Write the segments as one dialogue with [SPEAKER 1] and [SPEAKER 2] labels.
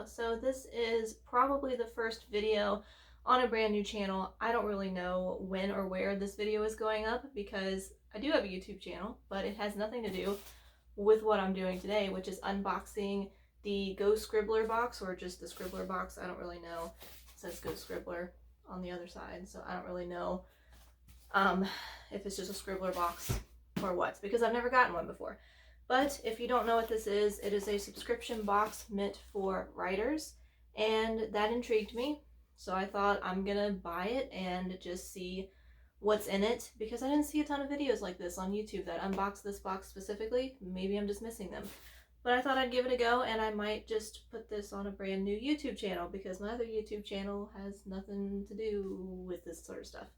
[SPEAKER 1] So this is probably the first video on a brand new channel. I don't really know when or where this video is going up because I do have a YouTube channel, but it has nothing to do with what I'm doing today, which is unboxing the Go Scribbler box, or just the Scribbler box. I don't really know. It says Go Scribbler on the other side, so I don't really know if it's just a Scribbler box or what, because I've never gotten one before. But if you don't know what this is, it is a subscription box meant for writers, and that intrigued me. So I thought I'm gonna buy it and just see what's in it, because I didn't see a ton of videos like this on YouTube that unbox this box specifically. Maybe I'm just missing them. But I thought I'd give it a go, and I might just put this on a brand new YouTube channel because my other YouTube channel has nothing to do with this sort of stuff.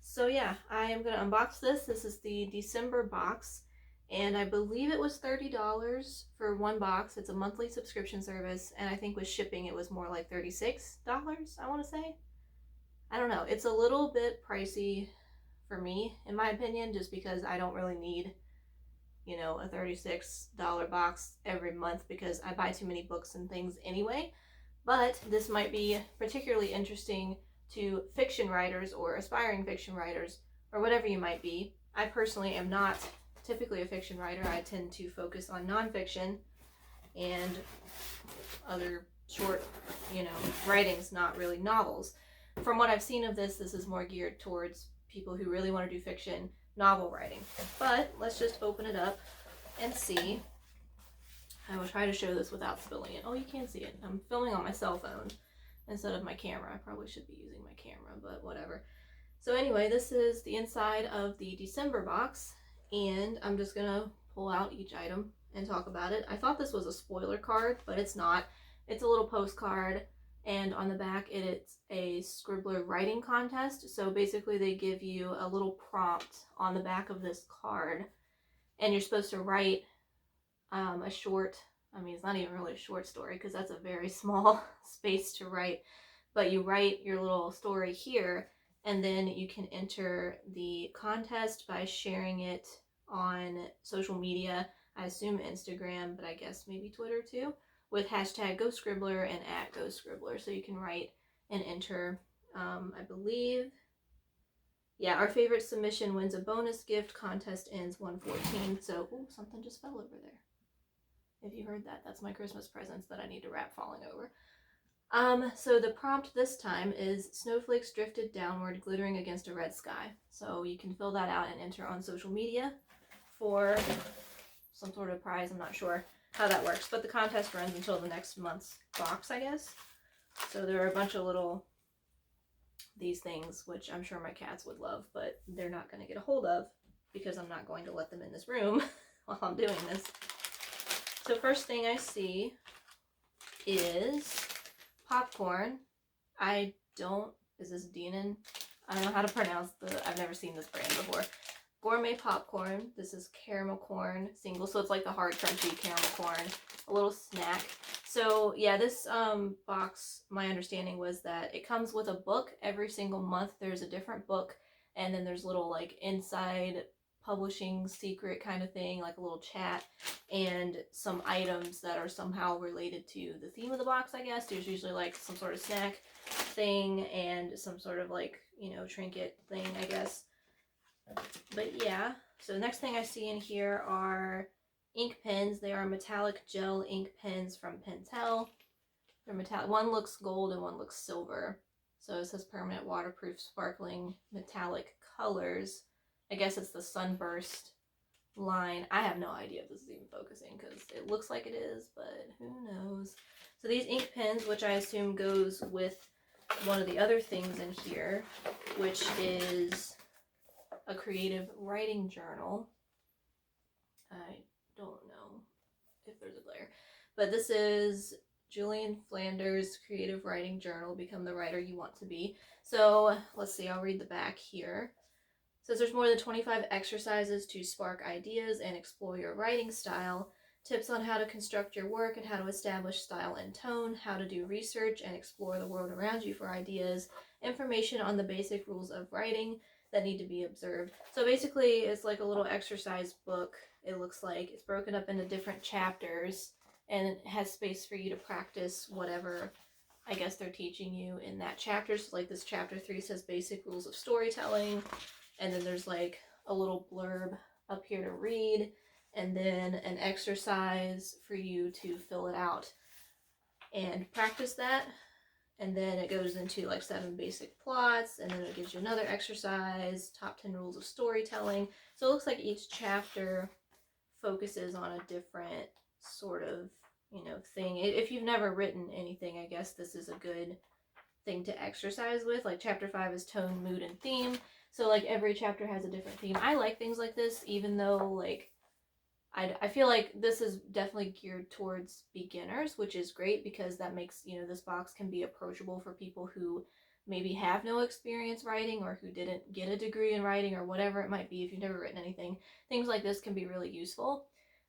[SPEAKER 1] So yeah, I am going to unbox this. This is the December box, and I believe it was $30 for one box. It's a monthly subscription service, and I think with shipping it was more like $36, I want to say. I don't know. It's a little bit pricey for me, in my opinion, just because I don't really need, you know, a $36 box every month because I buy too many books and things anyway. But this might be particularly interesting to fiction writers or aspiring fiction writers, or whatever you might be. I personally am not typically a fiction writer. I tend to focus on nonfiction and other short, writings, not really novels. From what I've seen of this, this is more geared towards people who really want to do fiction novel writing. But let's just open it up and see. I will try to show this without spilling it. Oh, you can't see it. I'm filming on my cell phone instead of my camera. I probably should be using my camera, but whatever. So anyway, this is the inside of the December box, and I'm just gonna pull out each item and talk about it. I thought this was a spoiler card, but it's not. It's a little postcard, and on the back it's a Scribbler writing contest. So basically they give you a little prompt on the back of this card, and you're supposed to write a short, it's not even really a short story because that's a very small space to write, but you write your little story here, and then you can enter the contest by sharing it on social media. I assume Instagram, but I guess maybe Twitter too, with hashtag Go Scribbler and @Go Scribbler. So you can write and enter. I believe, yeah, our favorite submission wins a bonus gift. Contest ends 1/14. So, ooh, something just fell over there. If you heard that, that's my Christmas presents that I need to wrap falling over. So the prompt this time is snowflakes drifted downward, glittering against a red sky. So you can fill that out and enter on social media for some sort of prize. I'm not sure how that works, but the contest runs until the next month's box, I guess. So there are a bunch of these things, which I'm sure my cats would love, but they're not going to get a hold of because I'm not going to let them in this room while I'm doing this. So first thing I see is popcorn. Is this Denon? I don't know how to pronounce I've never seen this brand before. Gourmet popcorn. This is caramel corn single, so it's like the hard crunchy caramel corn, a little snack. So yeah, this box, my understanding was that it comes with a book every single month. There's a different book, and then there's little inside publishing secret kind of thing, like a little chat, and some items that are somehow related to the theme of the box, I guess. There's usually some sort of snack thing and some sort of trinket thing, I guess. But yeah, so the next thing I see in here are ink pens. They are metallic gel ink pens from Pentel. They're metallic. One looks gold and one looks silver. So it says permanent waterproof sparkling metallic colors. I guess it's the Sunburst line. I have no idea if this is even focusing because it looks like it is, but who knows. So these ink pens, which I assume goes with one of the other things in here, which is a creative writing journal. I don't know if there's a glare, but this is Julian Flanders' creative writing journal, Become the Writer You Want to Be. So let's see, I'll read the back here. It says there's more than 25 exercises to spark ideas and explore your writing style, tips on how to construct your work and how to establish style and tone, how to do research and explore the world around you for ideas, information on the basic rules of writing that need to be observed. So basically it's like a little exercise book. It looks like it's broken up into different chapters, and it has space for you to practice whatever I guess they're teaching you in that chapter. So like this chapter 3 says basic rules of storytelling, and then there's like a little blurb up here to read, and then an exercise for you to fill it out and practice that. And then it goes into like 7 basic plots, and then it gives you another exercise, top 10 rules of storytelling. So it looks like each chapter focuses on a different sort of, thing. If you've never written anything, I guess this is a good thing to exercise with. Like chapter 5 is tone, mood, and theme. So like every chapter has a different theme. I like things like this, even though like I feel like this is definitely geared towards beginners, which is great because that makes, this box can be approachable for people who maybe have no experience writing or who didn't get a degree in writing or whatever it might be. If you've never written anything, things like this can be really useful.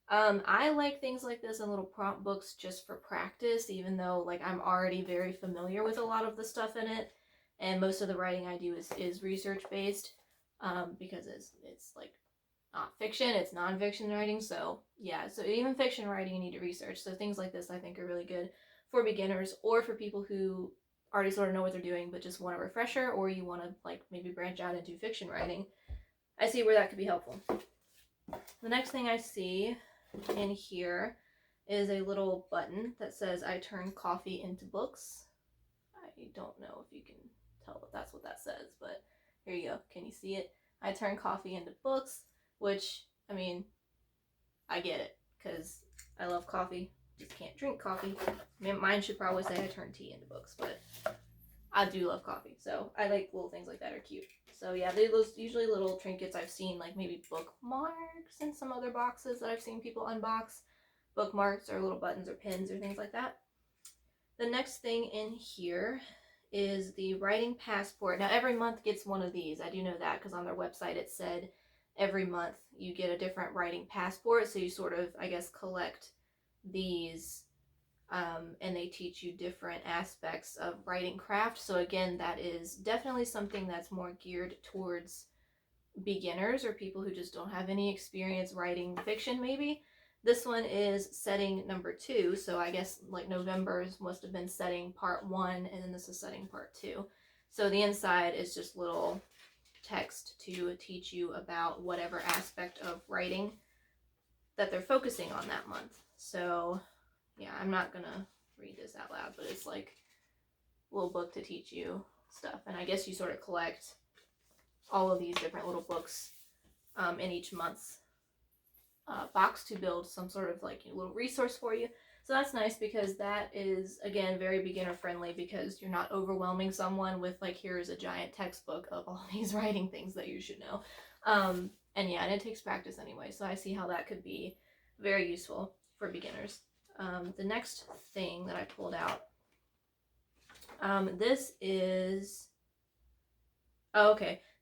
[SPEAKER 1] I like things like this in little prompt books just for practice, even though like I'm already very familiar with a lot of the stuff in it, and most of the writing I do is research based, because it's like not fiction, it's nonfiction writing. So yeah, so even fiction writing you need to research. So things like this I think are really good for beginners or for people who already sort of know what they're doing but just want a refresher, or you want to like maybe branch out into fiction writing. I see where that could be helpful. The next thing I see in here is a little button that says I turn coffee into books. I don't know if you can tell if that's what that says, but here you go. Can you see it? I turn coffee into books, which, I mean, I get it because I love coffee. Just can't drink coffee. I mean, mine should probably say I turn tea into books, but I do love coffee, so I like little things like that are cute. So yeah, those usually little trinkets I've seen, like maybe bookmarks in some other boxes that I've seen people unbox. Bookmarks or little buttons or pins or things like that. The next thing in here is the writing passport. Now every month gets one of these. I do know that because on their website it said every month you get a different writing passport. So you sort of, I guess, collect these, and they teach you different aspects of writing craft. So again, that is definitely something that's more geared towards beginners or people who just don't have any experience writing fiction maybe. This one is setting number 2, so I guess like November's must have been setting part 1, and then this is setting part 2. So the inside is just little text to teach you about whatever aspect of writing that they're focusing on that month. So yeah, I'm not gonna read this out loud, but it's like a little book to teach you stuff. And I guess you sort of collect all of these different little books in each month's box to build some sort of like little resource for you. So that's nice because that is, again, very beginner friendly because you're not overwhelming someone with like, here's a giant textbook of all these writing things that you should know. And yeah, and it takes practice anyway, so I see how that could be very useful for beginners. The next thing that I pulled out, this is,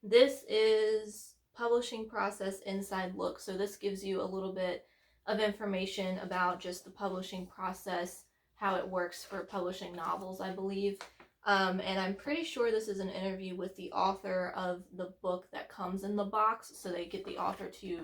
[SPEAKER 1] this is Publishing Process Inside Look. So this gives you a little bit of information about just the publishing process, how it works for publishing novels, I believe. And I'm pretty sure this is an interview with the author of the book that comes in the box. So they get the author to,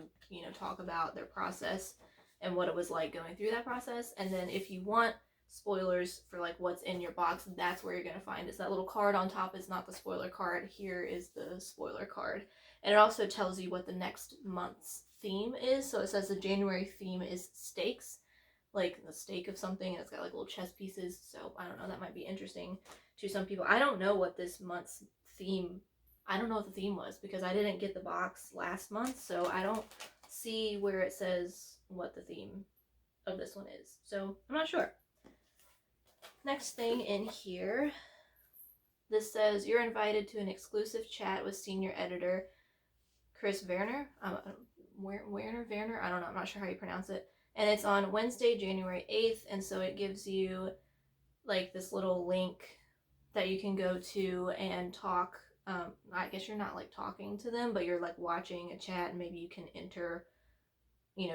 [SPEAKER 1] talk about their process and what it was like going through that process. And then if you want spoilers for like what's in your box, that's where you're going to find it. So that little card on top is not the spoiler card. Here is the spoiler card. And it also tells you what the next month's theme is. So it says the January theme is stakes, like the stake of something, and it's got like little chess pieces. So I don't know, that might be interesting to some people. I don't know what this month's theme, I don't know what the theme was because I didn't get the box last month, so I don't see where it says what the theme of this one is. So I'm not sure. Next thing in here, this says you're invited to an exclusive chat with senior editor Chris Werner. Werner? I don't know. I'm not sure how you pronounce it. And it's on Wednesday, January 8th. And so it gives you like this little link that you can go to and talk. I guess you're not like talking to them, but you're like watching a chat, and maybe you can enter,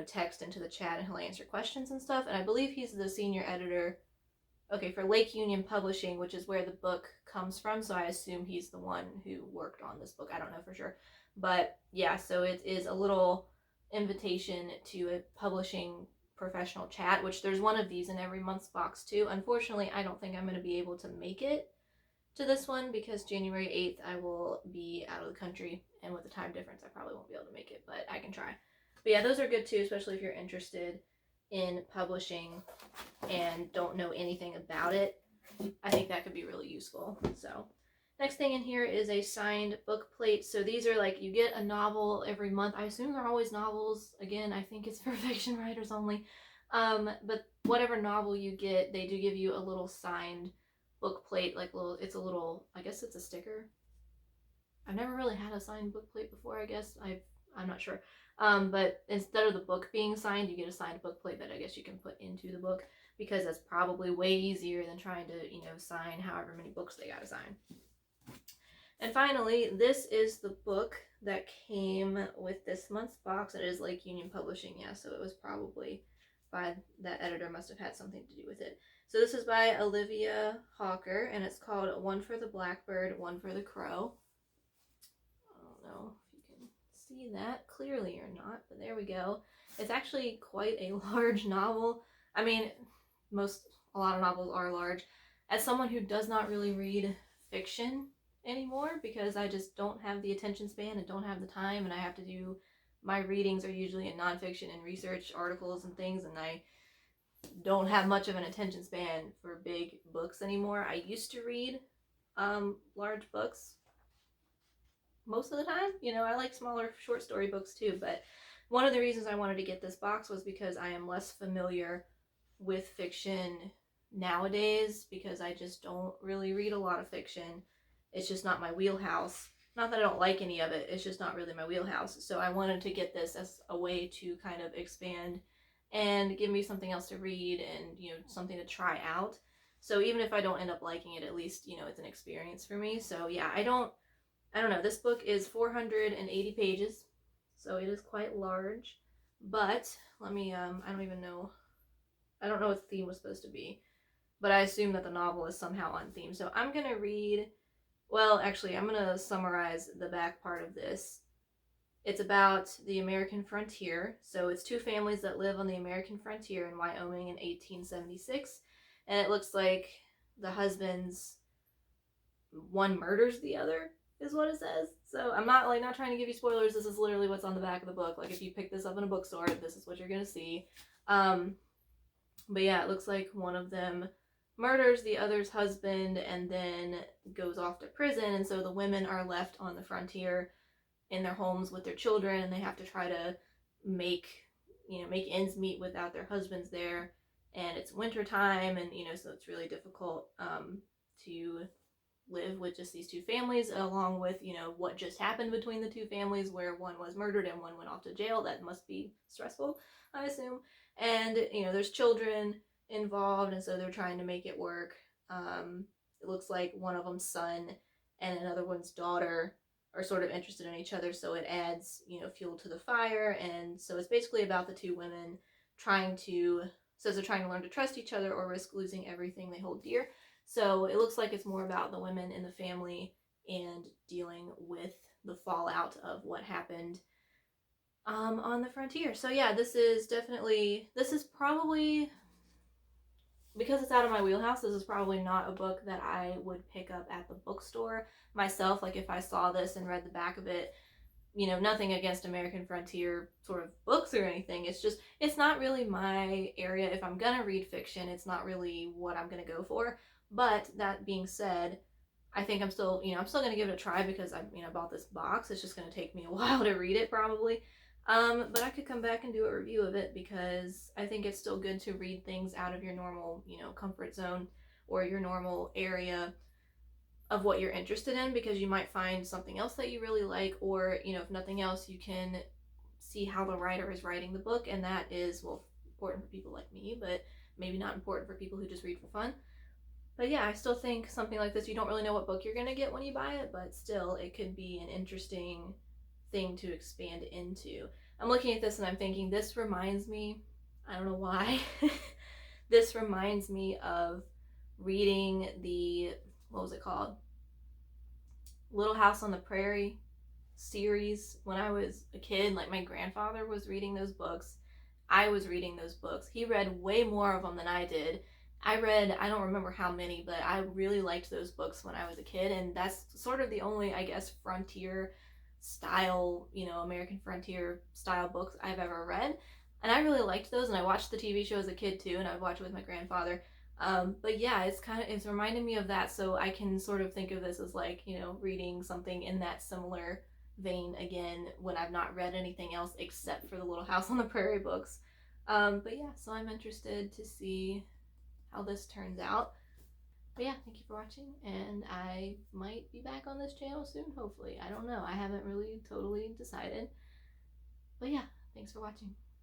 [SPEAKER 1] text into the chat and he'll answer questions and stuff. And I believe he's the senior editor, for Lake Union Publishing, which is where the book comes from. So I assume he's the one who worked on this book. I don't know for sure. But yeah, so it is a little invitation to a publishing professional chat, which there's one of these in every month's box too. Unfortunately, I don't think I'm going to be able to make it to this one because January 8th I will be out of the country, and with the time difference I probably won't be able to make it, but I can try. But yeah, those are good too, especially if you're interested in publishing and don't know anything about it. I think that could be really useful. So next thing in here is a signed book plate. So these are like, you get a novel every month. I assume they're always novels. Again, I think it's for fiction writers only. But whatever novel you get, they do give you a little signed book plate, like it's a little, I guess it's a sticker. I've never really had a signed book plate before, I guess. I'm not sure. But instead of the book being signed, you get a signed book plate that I guess you can put into the book, because that's probably way easier than trying to, sign however many books they gotta sign. And finally, this is the book that came with this month's box. It is Lake Union Publishing, yeah, so it was probably by that editor, must have had something to do with it. So this is by Olivia Hawker, and it's called One for the Blackbird, One for the Crow. I don't know if you can see that clearly or not, but there we go. It's actually quite a large novel. I mean, a lot of novels are large. As someone who does not really read fiction anymore, because I just don't have the attention span and don't have the time, and I have to do, my readings are usually in nonfiction and research articles and things, and I don't have much of an attention span for big books anymore. I used to read large books most of the time. I like smaller short story books too, but one of the reasons I wanted to get this box was because I am less familiar with fiction nowadays, because I just don't really read a lot of fiction. It's just not my wheelhouse. Not that I don't like any of it, it's just not really my wheelhouse. So I wanted to get this as a way to kind of expand and give me something else to read and, something to try out. So even if I don't end up liking it, at least, it's an experience for me. So yeah, I don't know. This book is 480 pages, so it is quite large. But let me, I don't even know. I don't know what the theme was supposed to be, but I assume that the novel is somehow on theme. So I'm going to read, well, actually, I'm going to summarize the back part of this. It's about the American frontier. So it's two families that live on the American frontier in Wyoming in 1876. And it looks like the husbands, one murders the other, is what it says. So I'm not trying to give you spoilers. This is literally what's on the back of the book. Like, if you pick this up in a bookstore, this is what you're going to see. But yeah, it looks like one of them murders the other's husband and then goes off to prison. And so the women are left on the frontier in their homes with their children, and they have to try to make ends meet without their husbands there. And it's winter time, and so it's really difficult to live with just these two families, along with what just happened between the two families, where one was murdered and one went off to jail. That must be stressful, I assume. And there's children involved, and so they're trying to make it work. It looks like one of them's son and another one's daughter are sort of interested in each other, so it adds fuel to the fire. And so it's basically about the two women trying to learn to trust each other or risk losing everything they hold dear. So it looks like it's more about the women in the family and dealing with the fallout of what happened on the frontier. So yeah, this is probably, because it's out of my wheelhouse, this is probably not a book that I would pick up at the bookstore myself. Like, if I saw this and read the back of it, nothing against American frontier sort of books or anything. It's just, it's not really my area. If I'm gonna read fiction, it's not really what I'm gonna go for. But that being said, I think I'm still gonna give it a try, because I bought this box. It's just gonna take me a while to read it probably. But I could come back and do a review of it, because I think it's still good to read things out of your normal, comfort zone or your normal area of what you're interested in, because you might find something else that you really like, or, if nothing else, you can see how the writer is writing the book, and that is, well, important for people like me, but maybe not important for people who just read for fun. But yeah, I still think something like this, you don't really know what book you're going to get when you buy it, but still, it could be an interesting thing to expand into. I'm looking at this and I'm thinking, this reminds me, I don't know why, this reminds me of reading the, what was it called? Little House on the Prairie series when I was a kid. Like, my grandfather was reading those books. I was reading those books. He read way more of them than I did. I read, I don't remember how many, but I really liked those books when I was a kid, and that's sort of the only, I guess, frontier style, you know, American frontier style books I've ever read. And I really liked those, and I watched the TV show as a kid too, and I would watch it with my grandfather. But yeah, it's reminding me of that, so I can sort of think of this as like, you know, reading something in that similar vein again when I've not read anything else except for the Little House on the Prairie books. But yeah, so I'm interested to see how this turns out. But yeah, thank you for watching, and I might be back on this channel soon, hopefully. I don't know. I haven't really totally decided. But yeah, thanks for watching.